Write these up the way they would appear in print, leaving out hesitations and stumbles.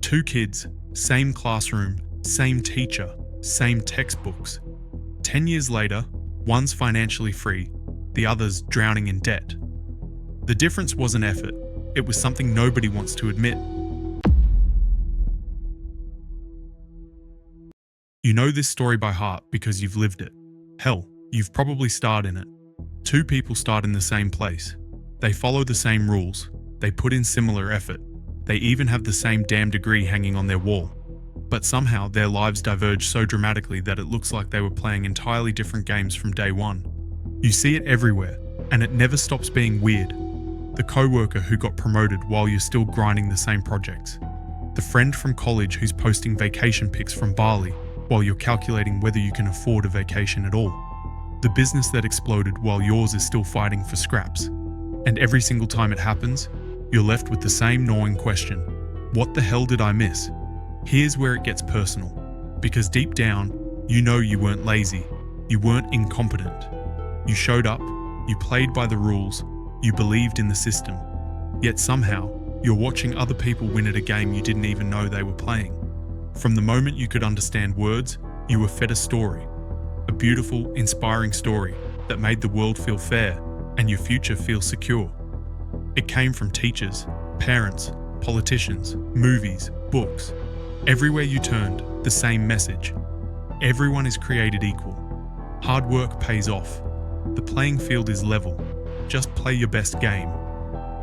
Two kids, same classroom, same teacher, same textbooks. 10 years later, one's financially free, the other's drowning in debt. The difference wasn't effort, it was something nobody wants to admit. You know this story by heart because you've lived it. Hell, you've probably starred in it. Two people start in the same place. They follow the same rules. They put in similar effort. They even have the same damn degree hanging on their wall. But somehow their lives diverge so dramatically that it looks like they were playing entirely different games from day one. You see it everywhere, and it never stops being weird. The co-worker who got promoted while you're still grinding the same projects. The friend from college who's posting vacation pics from Bali while you're calculating whether you can afford a vacation at all. The business that exploded while yours is still fighting for scraps. And every single time it happens, you're left with the same gnawing question. What the hell did I miss? Here's where it gets personal. Because deep down, you know you weren't lazy. You weren't incompetent. You showed up, you played by the rules, you believed in the system. Yet somehow, you're watching other people win at a game you didn't even know they were playing. From the moment you could understand words, you were fed a story. A beautiful, inspiring story that made the world feel fair and your future feel secure. It came from teachers, parents, politicians, movies, books. Everywhere you turned, the same message. Everyone is created equal. Hard work pays off. The playing field is level. Just play your best game.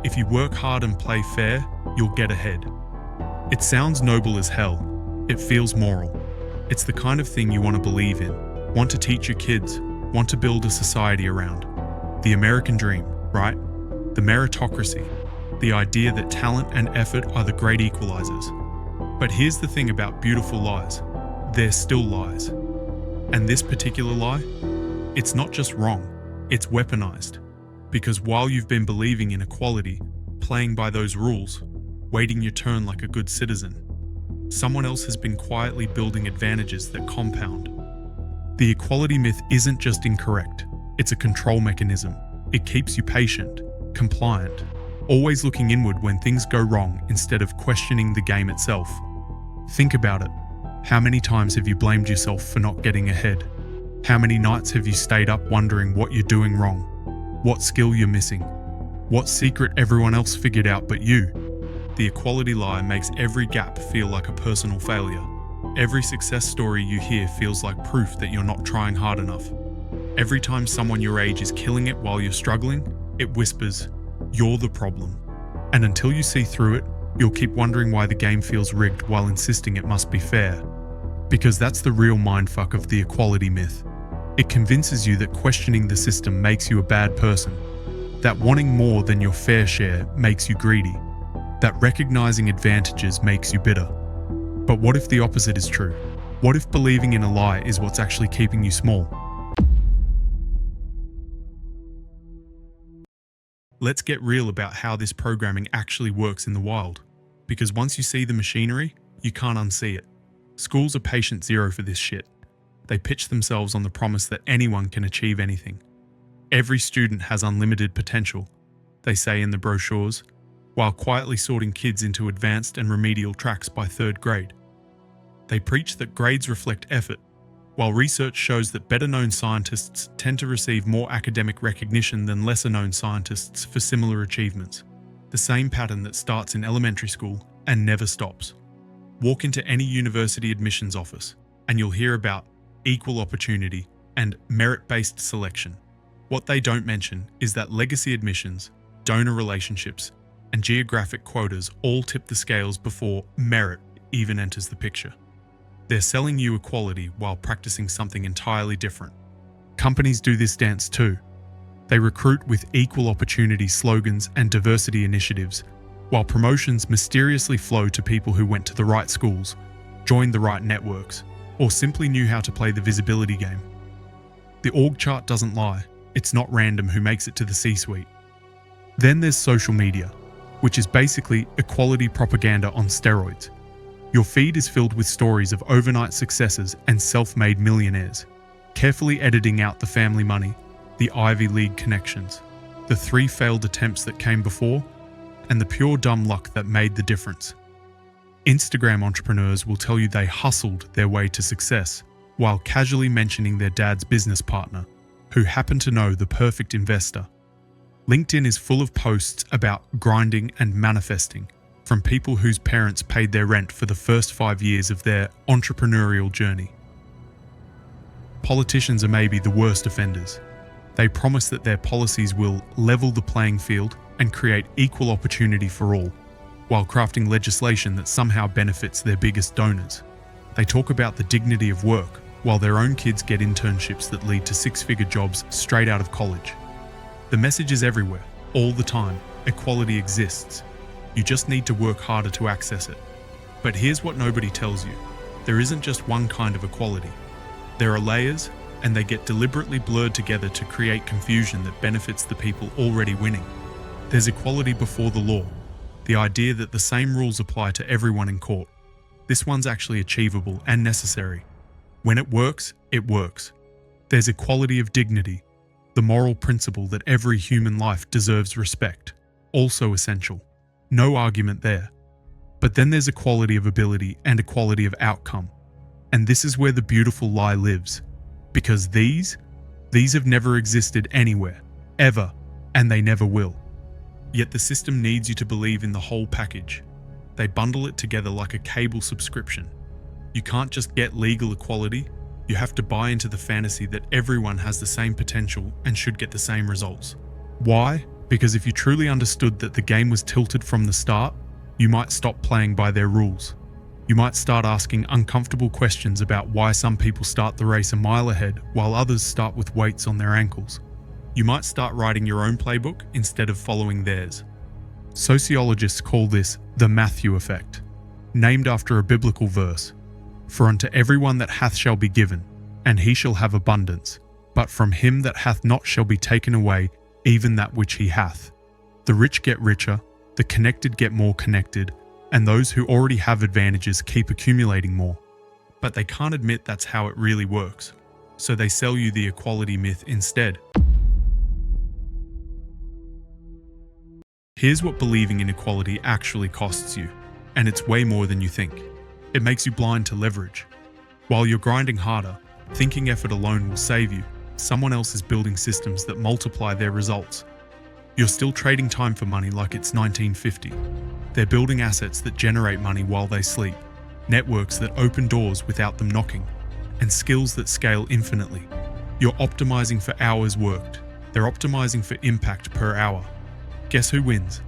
If you work hard and play fair, you'll get ahead. It sounds noble as hell. It feels moral. It's the kind of thing you want to believe in, want to teach your kids, want to build a society around. The American dream, right? The meritocracy. The idea that talent and effort are the great equalizers. But here's the thing about beautiful lies. They're still lies. And this particular lie, it's not just wrong, it's weaponized. Because while you've been believing in equality, playing by those rules, waiting your turn like a good citizen, someone else has been quietly building advantages that compound. The equality myth isn't just incorrect, it's a control mechanism. It keeps you patient, compliant, always looking inward when things go wrong instead of questioning the game itself. Think about it. How many times have you blamed yourself for not getting ahead? How many nights have you stayed up wondering what you're doing wrong? What skill you're missing? What secret everyone else figured out but you? The equality lie makes every gap feel like a personal failure. Every success story you hear feels like proof that you're not trying hard enough. Every time someone your age is killing it while you're struggling, it whispers, "You're the problem." And until you see through it, you'll keep wondering why the game feels rigged while insisting it must be fair. Because that's the real mindfuck of the equality myth. It convinces you that questioning the system makes you a bad person, that wanting more than your fair share makes you greedy, that recognizing advantages makes you bitter. But what if the opposite is true? What if believing in a lie is what's actually keeping you small? Let's get real about how this programming actually works in the wild. Because once you see the machinery, you can't unsee it. Schools are patient zero for this shit. They pitch themselves on the promise that anyone can achieve anything. Every student has unlimited potential, they say in the brochures, while quietly sorting kids into advanced and remedial tracks by third grade. They preach that grades reflect effort, while research shows that better-known scientists tend to receive more academic recognition than lesser-known scientists for similar achievements. The same pattern that starts in elementary school and never stops. Walk into any university admissions office, and you'll hear about equal opportunity and merit-based selection. What they don't mention is that legacy admissions, donor relationships, and geographic quotas all tip the scales before merit even enters the picture. They're selling you equality while practicing something entirely different. Companies do this dance too. They recruit with equal opportunity slogans and diversity initiatives, while promotions mysteriously flow to people who went to the right schools, joined the right networks, or simply knew how to play the visibility game. The org chart doesn't lie. It's not random who makes it to the C-suite. Then there's social media, which is basically equality propaganda on steroids. Your feed is filled with stories of overnight successes and self-made millionaires, carefully editing out the family money, the Ivy League connections, the 3 failed attempts that came before, and the pure dumb luck that made the difference. Instagram entrepreneurs will tell you they hustled their way to success, while casually mentioning their dad's business partner, who happened to know the perfect investor. LinkedIn is full of posts about grinding and manifesting from people whose parents paid their rent for the first 5 years of their entrepreneurial journey. Politicians are maybe the worst offenders. They promise that their policies will level the playing field and create equal opportunity for all, while crafting legislation that somehow benefits their biggest donors. They talk about the dignity of work, while their own kids get internships that lead to six-figure jobs straight out of college. The message is everywhere, all the time. Equality exists. You just need to work harder to access it. But here's what nobody tells you. There isn't just one kind of equality. There are layers, and they get deliberately blurred together to create confusion that benefits the people already winning. There's equality before the law, the idea that the same rules apply to everyone in court. This one's actually achievable and necessary. When it works, it works. There's equality of dignity, the moral principle that every human life deserves respect, also essential. No argument there. But then there's equality of ability and equality of outcome. And this is where the beautiful lie lives. Because these have never existed anywhere, ever, and they never will. Yet the system needs you to believe in the whole package. They bundle it together like a cable subscription. You can't just get legal equality, you have to buy into the fantasy that everyone has the same potential and should get the same results. Why? Because if you truly understood that the game was tilted from the start, you might stop playing by their rules. You might start asking uncomfortable questions about why some people start the race a mile ahead while others start with weights on their ankles. You might start writing your own playbook instead of following theirs. Sociologists call this the Matthew effect, named after a biblical verse. For unto everyone that hath shall be given, and he shall have abundance, but from him that hath not shall be taken away even that which he hath. The rich get richer, the connected get more connected, and those who already have advantages keep accumulating more. But they can't admit that's how it really works, so they sell you the equality myth instead. Here's what believing in equality actually costs you, and it's way more than you think. It makes you blind to leverage. While you're grinding harder, thinking effort alone will save you. Someone else is building systems that multiply their results. You're still trading time for money like it's 1950. They're building assets that generate money while they sleep, networks that open doors without them knocking, and skills that scale infinitely. You're optimizing for hours worked. They're optimizing for impact per hour. Guess who wins?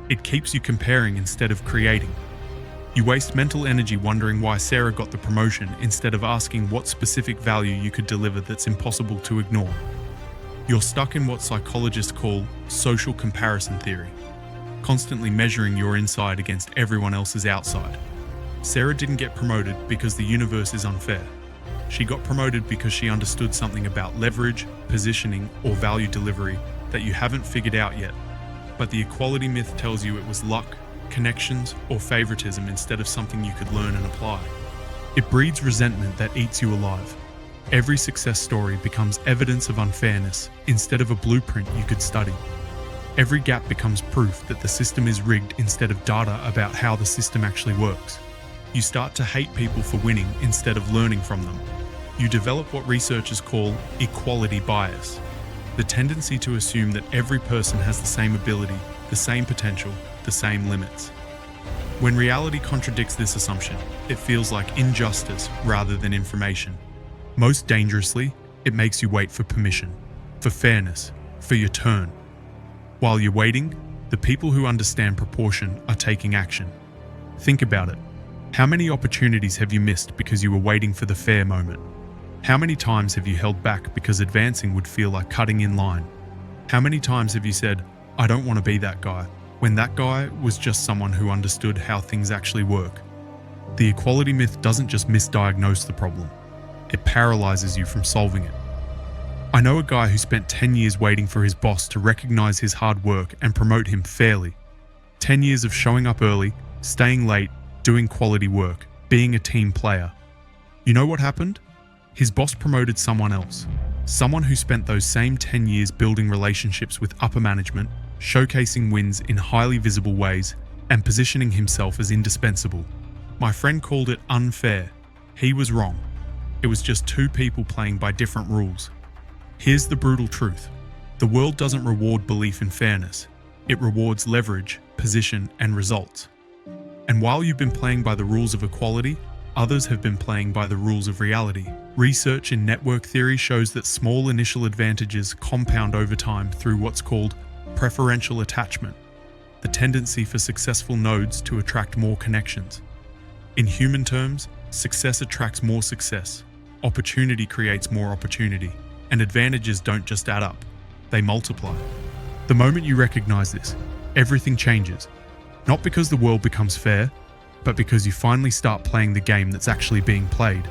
It keeps you comparing instead of creating. You waste mental energy wondering why Sarah got the promotion instead of asking what specific value you could deliver that's impossible to ignore. You're stuck in what psychologists call social comparison theory, constantly measuring your inside against everyone else's outside. Sarah didn't get promoted because the universe is unfair. She got promoted because she understood something about leverage, positioning, or value delivery that you haven't figured out yet. But the equality myth tells you it was luck, connections, or favoritism instead of something you could learn and apply. It breeds resentment that eats you alive. Every success story becomes evidence of unfairness instead of a blueprint you could study. Every gap becomes proof that the system is rigged instead of data about how the system actually works. You start to hate people for winning instead of learning from them. You develop what researchers call equality bias, the tendency to assume that every person has the same ability, the same potential, the same limits. When reality contradicts this assumption, it feels like injustice rather than information. Most dangerously, it makes you wait for permission, for fairness, for your turn. While you're waiting, the people who understand proportion are taking action. Think about it. How many opportunities have you missed because you were waiting for the fair moment? How many times have you held back because advancing would feel like cutting in line? How many times have you said, I don't want to be that guy, when that guy was just someone who understood how things actually work? The equality myth doesn't just misdiagnose the problem. It paralyzes you from solving it. I know a guy who spent 10 years waiting for his boss to recognize his hard work and promote him fairly. 10 years of showing up early, staying late, doing quality work, being a team player. You know what happened? His boss promoted someone else. Someone who spent those same 10 years building relationships with upper management, showcasing wins in highly visible ways, and positioning himself as indispensable. My friend called it unfair. He was wrong. It was just two people playing by different rules. Here's the brutal truth. The world doesn't reward belief in fairness. It rewards leverage, position, and results. And while you've been playing by the rules of equality, others have been playing by the rules of reality. Research in network theory shows that small initial advantages compound over time through what's called preferential attachment, the tendency for successful nodes to attract more connections. In human terms, success attracts more success, opportunity creates more opportunity, and advantages don't just add up, they multiply. The moment you recognize this, everything changes. Not because the world becomes fair, but because you finally start playing the game that's actually being played.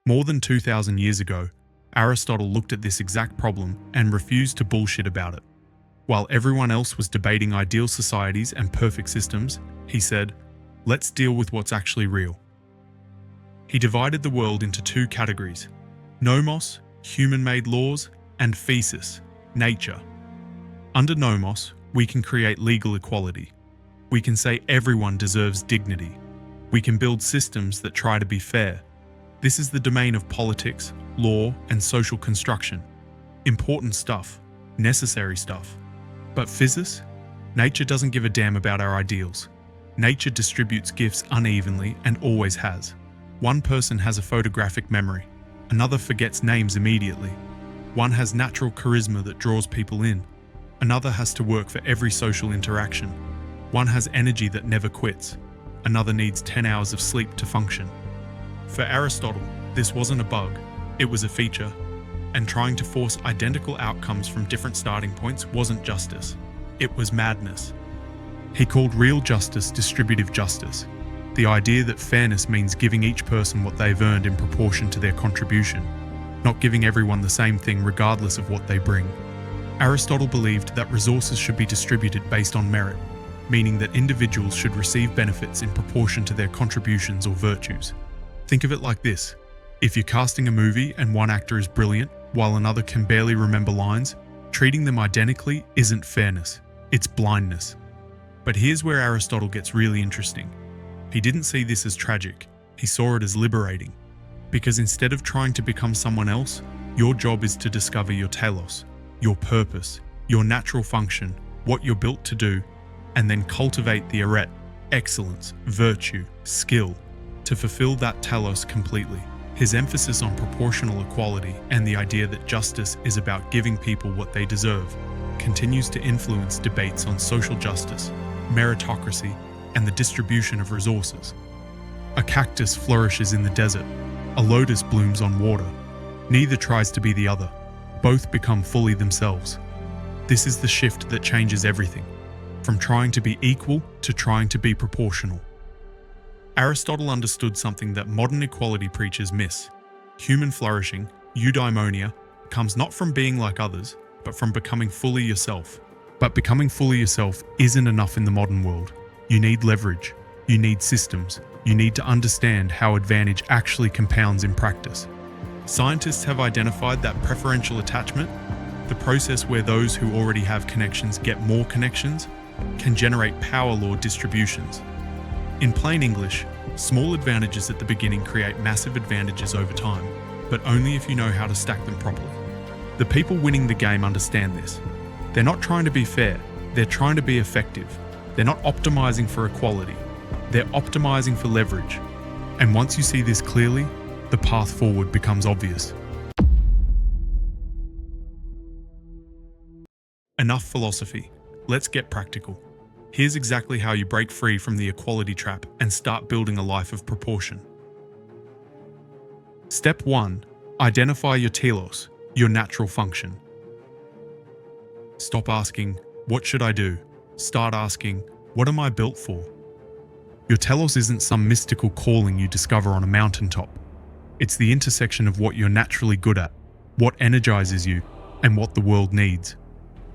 More than 2,000 years ago, Aristotle looked at this exact problem and refused to bullshit about it. While everyone else was debating ideal societies and perfect systems, he said, let's deal with what's actually real. He divided the world into two categories: nomos, human-made laws, and physis, nature. Under nomos, we can create legal equality. We can say everyone deserves dignity. We can build systems that try to be fair. This is the domain of politics, law, and social construction. Important stuff, necessary stuff. But physis? Nature doesn't give a damn about our ideals. Nature distributes gifts unevenly and always has. One person has a photographic memory. Another forgets names immediately. One has natural charisma that draws people in. Another has to work for every social interaction. One has energy that never quits. Another needs 10 hours of sleep to function. For Aristotle, this wasn't a bug, it was a feature. And trying to force identical outcomes from different starting points wasn't justice. It was madness. He called real justice distributive justice, the idea that fairness means giving each person what they've earned in proportion to their contribution, not giving everyone the same thing regardless of what they bring. Aristotle believed that resources should be distributed based on merit, meaning that individuals should receive benefits in proportion to their contributions or virtues. Think of it like this. If you're casting a movie and one actor is brilliant, while another can barely remember lines, treating them identically isn't fairness, it's blindness. But here's where Aristotle gets really interesting. He didn't see this as tragic, he saw it as liberating. Because instead of trying to become someone else, your job is to discover your telos, your purpose, your natural function, what you're built to do, and then cultivate the arete, excellence, virtue, skill, to fulfill that telos completely. His emphasis on proportional equality and the idea that justice is about giving people what they deserve continues to influence debates on social justice, meritocracy, and the distribution of resources. A cactus flourishes in the desert, a lotus blooms on water. Neither tries to be the other. Both become fully themselves. This is the shift that changes everything, from trying to be equal to trying to be proportional. Aristotle understood something that modern equality preachers miss. Human flourishing, eudaimonia, comes not from being like others, but from becoming fully yourself. But becoming fully yourself isn't enough in the modern world. You need leverage, you need systems, you need to understand how advantage actually compounds in practice. Scientists have identified that preferential attachment, the process where those who already have connections get more connections, can generate power law distributions. In plain English, small advantages at the beginning create massive advantages over time, but only if you know how to stack them properly. The people winning the game understand this. They're not trying to be fair, they're trying to be effective. They're not optimizing for equality, they're optimizing for leverage. And once you see this clearly, the path forward becomes obvious. Enough philosophy, let's get practical. Here's exactly how you break free from the equality trap and start building a life of proportion. Step 1. Identify your telos, your natural function. Stop asking, what should I do? Start asking, what am I built for? Your telos isn't some mystical calling you discover on a mountaintop. It's the intersection of what you're naturally good at, what energizes you, and what the world needs.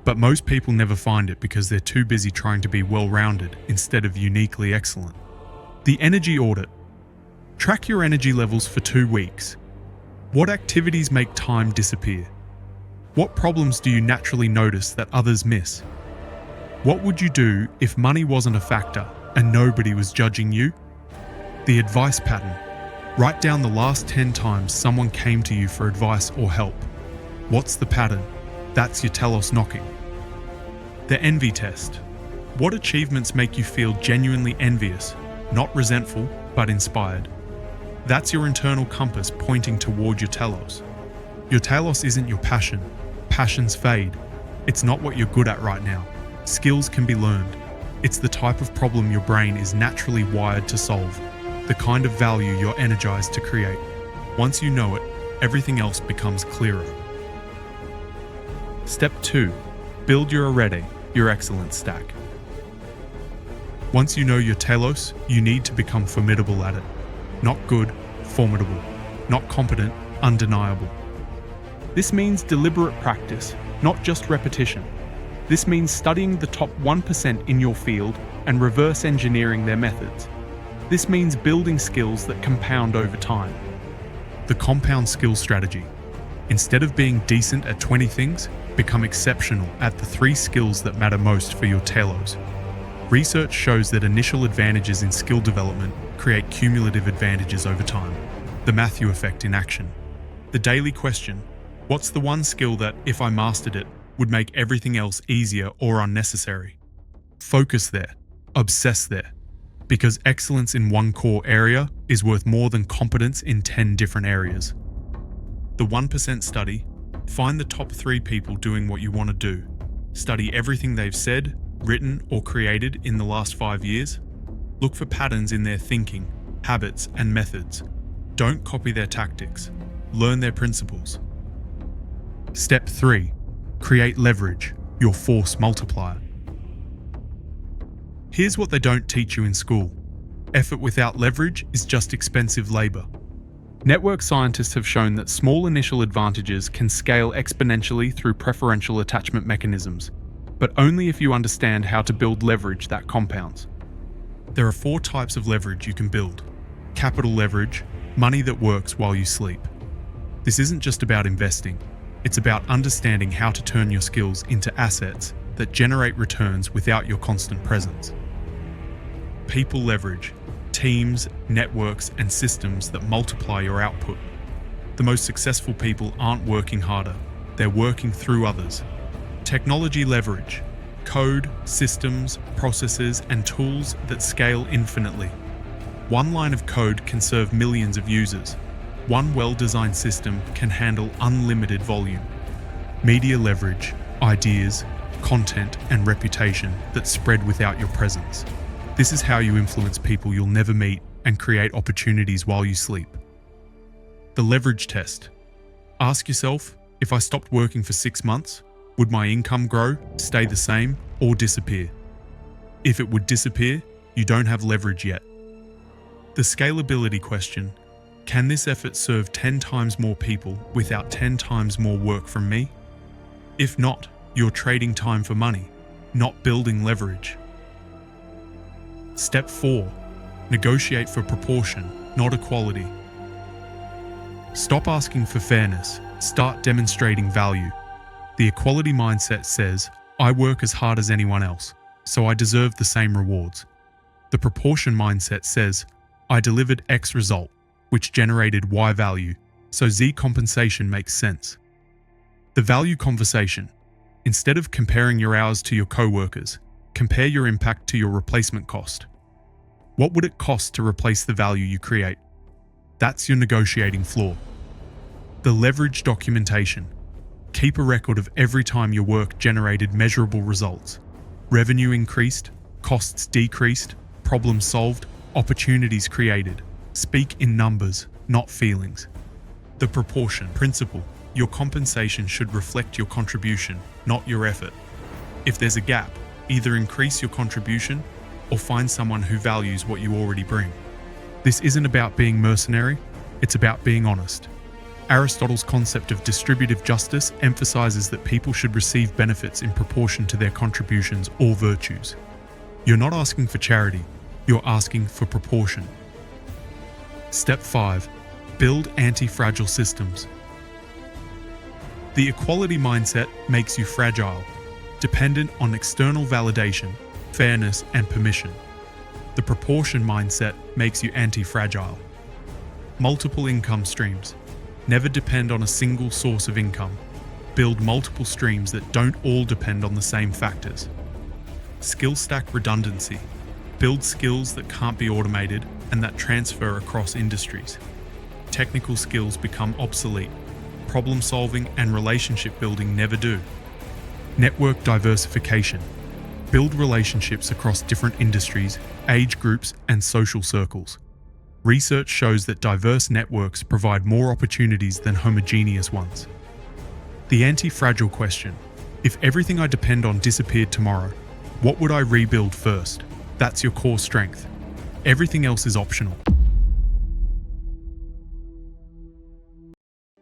But most people never find it because they're too busy trying to be well-rounded instead of uniquely excellent. The energy audit. Track your energy levels for 2 weeks. What activities make time disappear? What problems do you naturally notice that others miss? What would you do if money wasn't a factor and nobody was judging you? The advice pattern. Write down the last 10 times someone came to you for advice or help. What's the pattern? That's your telos knocking. The envy test. What achievements make you feel genuinely envious, not resentful, but inspired? That's your internal compass pointing toward your telos. Your telos isn't your passion. Passions fade. It's not what you're good at right now. Skills can be learned. It's the type of problem your brain is naturally wired to solve, the kind of value you're energized to create. Once you know it, everything else becomes clearer. Step 2. Build your arete, your excellence stack. Once you know your telos, you need to become formidable at it. Not good, formidable. Not competent, undeniable. This means deliberate practice, not just repetition. This means studying the top 1% in your field and reverse engineering their methods. This means building skills that compound over time. The compound skills strategy. Instead of being decent at 20 things, become exceptional at the 3 skills that matter most for your telos. Research shows that initial advantages in skill development create cumulative advantages over time. The Matthew effect in action. The daily question: what's the one skill that, if I mastered it, would make everything else easier or unnecessary? Focus there. Obsess there. Because excellence in one core area is worth more than competence in 10 different areas. The 1% study. Find the top 3 people doing what you want to do. Study everything they've said, written, or created in the last 5 years. Look for patterns in their thinking, habits, and methods. Don't copy their tactics. Learn their principles. Step 3. Create leverage, your force multiplier. Here's what they don't teach you in school. Effort without leverage is just expensive labor. Network scientists have shown that small initial advantages can scale exponentially through preferential attachment mechanisms, but only if you understand how to build leverage that compounds. There are 4 types of leverage you can build. Capital leverage, money that works while you sleep. This isn't just about investing. It's about understanding how to turn your skills into assets that generate returns without your constant presence. People leverage. Teams, networks, and systems that multiply your output. The most successful people aren't working harder, they're working through others. Technology leverage. Code, systems, processes, and tools that scale infinitely. One line of code can serve millions of users. One well-designed system can handle unlimited volume. Media leverage. Ideas, content, and reputation that spread without your presence. This is how you influence people you'll never meet and create opportunities while you sleep. The leverage test. Ask yourself, if I stopped working for 6 months, would my income grow, stay the same, or disappear? If it would disappear, you don't have leverage yet. The scalability question. Can this effort serve 10 times more people without 10 times more work from me? If not, you're trading time for money, not building leverage. Step 4. Negotiate for proportion, not equality. Stop asking for fairness, start demonstrating value. The equality mindset says, I work as hard as anyone else, so I deserve the same rewards. The proportion mindset says, I delivered X result, which generated Y value, so Z compensation makes sense. The value conversation. Instead of comparing your hours to your co-workers, compare your impact to your replacement cost. What would it cost to replace the value you create? That's your negotiating floor. The leverage documentation. Keep a record of every time your work generated measurable results. Revenue increased, costs decreased, problems solved, opportunities created. Speak in numbers, not feelings. The proportion principle. Your compensation should reflect your contribution, not your effort. If there's a gap, either increase your contribution or find someone who values what you already bring. This isn't about being mercenary, it's about being honest. Aristotle's concept of distributive justice emphasizes that people should receive benefits in proportion to their contributions or virtues. You're not asking for charity, you're asking for proportion. Step 5. Build anti-fragile systems. The equality mindset makes you fragile. dependent on external validation, fairness, and permission. The proportion mindset makes you anti-fragile. Multiple income streams. Never depend on a single source of income. Build multiple streams that don't all depend on the same factors. Skill stack redundancy. Build skills that can't be automated and that transfer across industries. Technical skills become obsolete. Problem solving and relationship building never do. Network diversification. Build relationships across different industries, age groups, and social circles. Research shows that diverse networks provide more opportunities than homogeneous ones. The anti-fragile question. If everything I depend on disappeared tomorrow, what would I rebuild first? That's your core strength. Everything else is optional.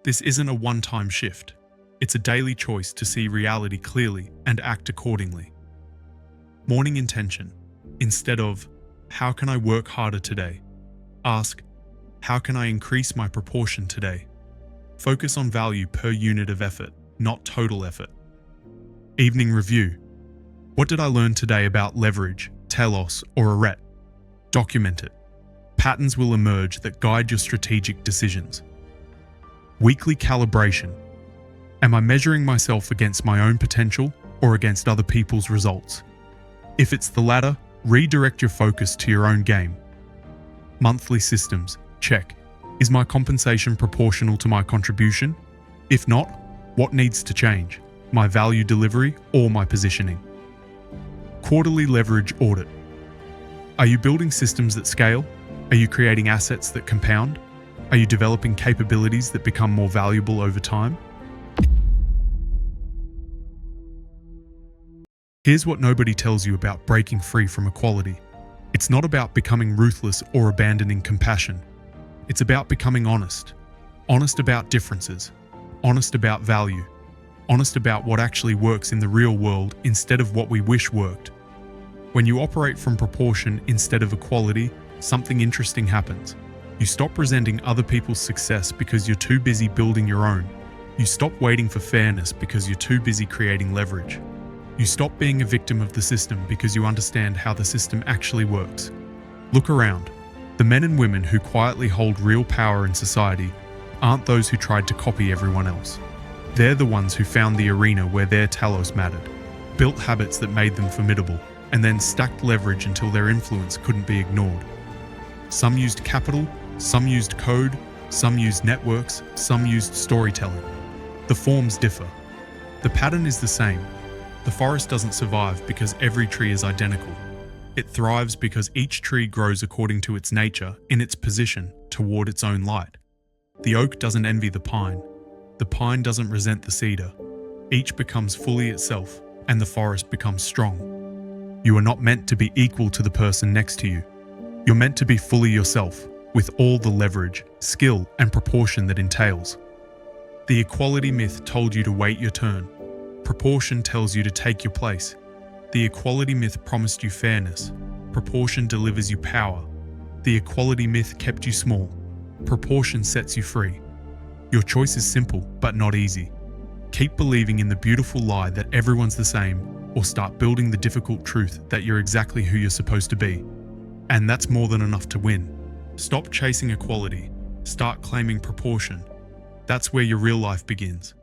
This isn't a one-time shift. It's a daily choice to see reality clearly and act accordingly. Morning intention. Instead of, how can I work harder today? Ask, how can I increase my proportion today? Focus on value per unit of effort, not total effort. Evening review. What did I learn today about leverage, telos, or arete? Document it. Patterns will emerge that guide your strategic decisions. Weekly calibration. Am I measuring myself against my own potential or against other people's results? If it's the latter, redirect your focus to your own game. Monthly systems. Check. Is my compensation proportional to my contribution? If not, what needs to change? My value delivery or my positioning? Quarterly leverage audit. Are you building systems that scale? Are you creating assets that compound? Are you developing capabilities that become more valuable over time? Here's what nobody tells you about breaking free from equality. It's not about becoming ruthless or abandoning compassion. It's about becoming honest. Honest about differences. Honest about value. Honest about what actually works in the real world instead of what we wish worked. When you operate from proportion instead of equality, something interesting happens. You stop resenting other people's success because you're too busy building your own. You stop waiting for fairness because you're too busy creating leverage. You stop being a victim of the system because you understand how the system actually works. Look around. The men and women who quietly hold real power in society aren't those who tried to copy everyone else. They're the ones who found the arena where their telos mattered, built habits that made them formidable, and then stacked leverage until their influence couldn't be ignored. Some used capital, some used code, some used networks, some used storytelling. The forms differ. The pattern is the same. The forest doesn't survive because every tree is identical. It thrives because each tree grows according to its nature, in its position, toward its own light. The oak doesn't envy the pine. The pine doesn't resent the cedar. Each becomes fully itself, and the forest becomes strong. You are not meant to be equal to the person next to you. You're meant to be fully yourself, with all the leverage, skill, and proportion that entails. The equality myth told you to wait your turn. Proportion tells you to take your place. The equality myth promised you fairness. Proportion delivers you power. The equality myth kept you small. Proportion sets you free. Your choice is simple, but not easy. Keep believing in the beautiful lie that everyone's the same, or start building the difficult truth that you're exactly who you're supposed to be. And that's more than enough to win. Stop chasing equality. Start claiming proportion. That's where your real life begins.